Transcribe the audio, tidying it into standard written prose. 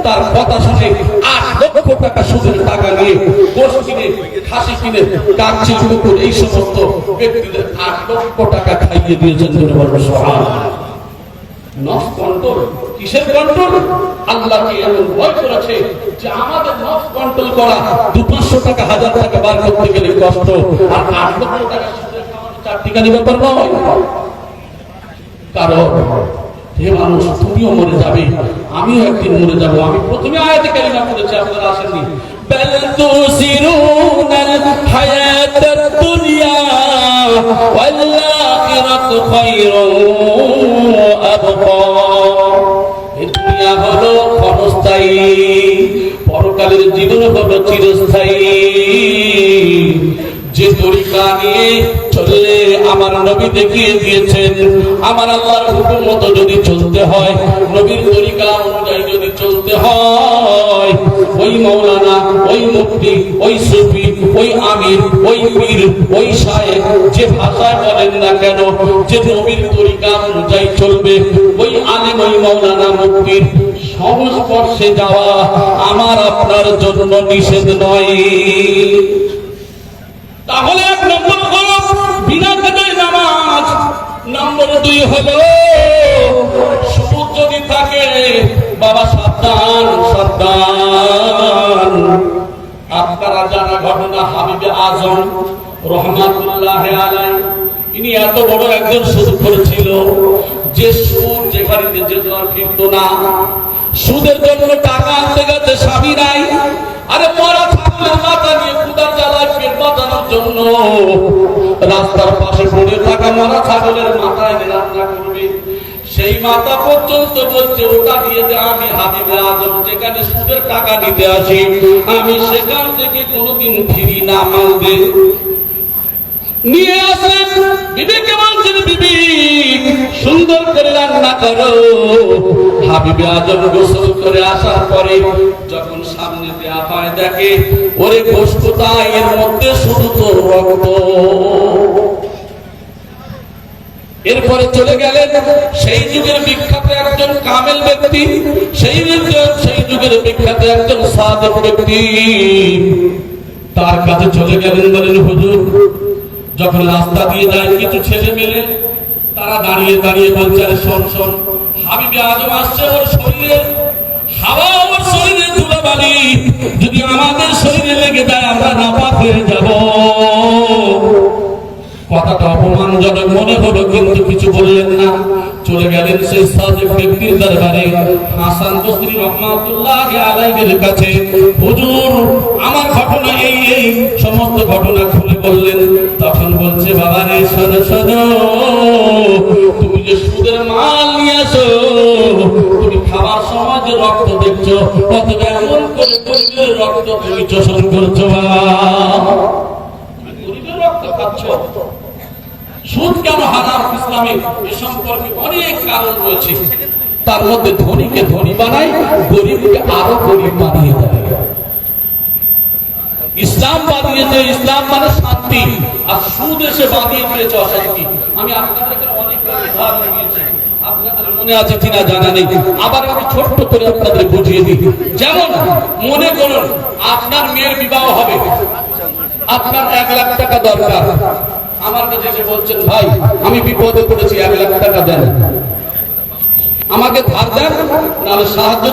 তার কথা শুনে 8 লক্ষ টাকা সুদের টাকা নিয়ে গোশ কিনে, খাসি কিনে, কাকচিল কুকুর এই সমস্ত ব্যক্তিদের 8 লক্ষ টাকা খাইয়ে দিয়েছেন। সুবহানাল্লাহ। নফস কন্ট্রোল, কিসের কন্ট্রোল? আল্লাহকে এমন ভয় করেছে যে আমাদের নফস কন্ট্রোল করা 200-500 টাকা 1000 টাকা বার করতে গেলে কষ্ট, আর 8 লক্ষ টাকা সুদের খাওয়ানো 4 টাকারই ব্যাপার নয়। কারণ হে মানুষ, তুমিও মরে যাবে, আমিও একদিন মরে যাব। আমি প্রথমে আয়াতে কারিমা পড়েছি, আপনারা আসেননি। বাল তুসিরুনাল হায়াতাদ দুনিয়া ওয়াল আখিরাতু খায়রুন ওয়া আবকা। এই দুনিয়া হলো ক্ষণস্থায়ী, পরকালের জীবন হলো চিরস্থায়ী। যে তরিকা নিয়ে চললে আমার নবী দেখিয়ে দিয়েছেন, আমার আল্লাহর হুকুম মতো যদি চলতে হয়, নবীর তরিকা অনুযায়ী যদি চলতে হয়, ওই মাওলানা, ওই মুফতি, ওই সুফি, ওই আমির, ওই পীর, ওই শায়েখ যে ভাষায় বলেন না কেন, যে নবীর তরিকা অনুযায়ী চলবে, ওই আলেম, ওই মাওলানা, মুফতির সংস্পর্শে যাওয়া আমার আপনার জন্য নিষেধ নয়। তাহলে 1 নম্বর হলো বিনা কায়দায় নামাজ। নম্বর 2 হলো সুদ যদি থাকে, বাবা সাবধান সাবধান। আপনারা জানা ঘটনা, হাবিবে আজম রহমাতুল্লাহ আলাইহি, ইনি এত বড় একজন সুদখোর ছিল যে সুদ যে বাড়িতে যেত আর ফিরত না। সুদের জন্য টাকা আনতে গেছে, স্বামী নাই। আরে মরা ছাগলের মাথা নিয়ে ক্ষুধার জ্বালায় পেট বাঁচানোর জন্য রাস্তার পাশে পড়ে থাকা মরা ছাগলের মাথায় রান্না করবে, সেই মাথা পর্যন্ত বলছে ওটা দিয়ে দে, আমি হাবিবে আজম যেখানে সুদের টাকা নিতে আসি, আমি সেখান থেকে কোনোদিন ফিরি না। মালবে নিয়ে আসেন, বিবেকে বলছেন বিবি সুন্দর করে রান্না করো। হাবিবে আজম গোসল করে আসার পরে যখন সামনে দেয়া হয়, দেখে ওরে গোশত কোথায়, এর মধ্যে শুধু তোর রক্ত। এরপরে চলে গেলেন সেই যুগের বিখ্যাত একজন কামেল ব্যক্তি, সেই যুগের বিখ্যাত একজন সাদেক ব্যক্তি, তার কাছে চলে গেলেন। বলেন হুজুর, যখন রাস্তা দিয়ে যায় কিছু ছেলে মেলে, তারা দাঁড়িয়ে দাঁড়িয়ে বলছে, আরে শোন শোন, হাবিবে আজম আসছে, ওর শরীরে হাওয়া, ওর শরীরে ধুলাবালি যদি আমাদের শরীরে লেগে যায় আমরা নাপাক হয়ে যাব। কথাটা অপমানজনক মনে হলো, কিন্তু কিছু বললেন না। চলে গেলেন সেই সাদেক ব্যক্তির দরবারে, হাসান বসরি রহমাতুল্লাহ আলাইহির কাছে। হুজুর, আমার ঘটনা এই এই সমস্ত ঘটনা খুলে বললেন। তখন বলছে, বাবা রে শোনো শোনো, তুমি যে সুদের মাল নিয়ে আসো, তুমি খাবার সময় যে রক্ত দেখছো, অথচ এমন করে গরিবের রক্ত তুমি শোষণ করছো। বাবা, গরিবের রক্ত খাচ্ছ। সুদ কেন হারাম ইসলামে? এ সম্পর্কে অনেক কারণ রয়েছে। তার মধ্যে ধনীকে ধনী বানায়, গরিবকে আরো গরিব বানিয়ে দেয়। ইসলাম বানিয়েছে, ইসলাম মানে শান্তি, আর সুদ এসে বানিয়ে দিয়েছে অশান্তি। আমি আপনাদের অনেক উদাহরণ দিয়েছি, আপনাদের মনে আছে কিনা জানা নেই। আবার আমি ছোট্ট করে আপনাদের বুঝিয়ে দিই। যেমন মনে করুন আপনার মেয়ের বিবাহ হবে, আপনার 1 লাখ টাকা দরকার। আমার কাছে এসে বলছেন, ভাই আমি বিপদে পড়েছি, 1 লাখ টাকা দেন, আমাকে ধার দেন, নাহলে সাহায্য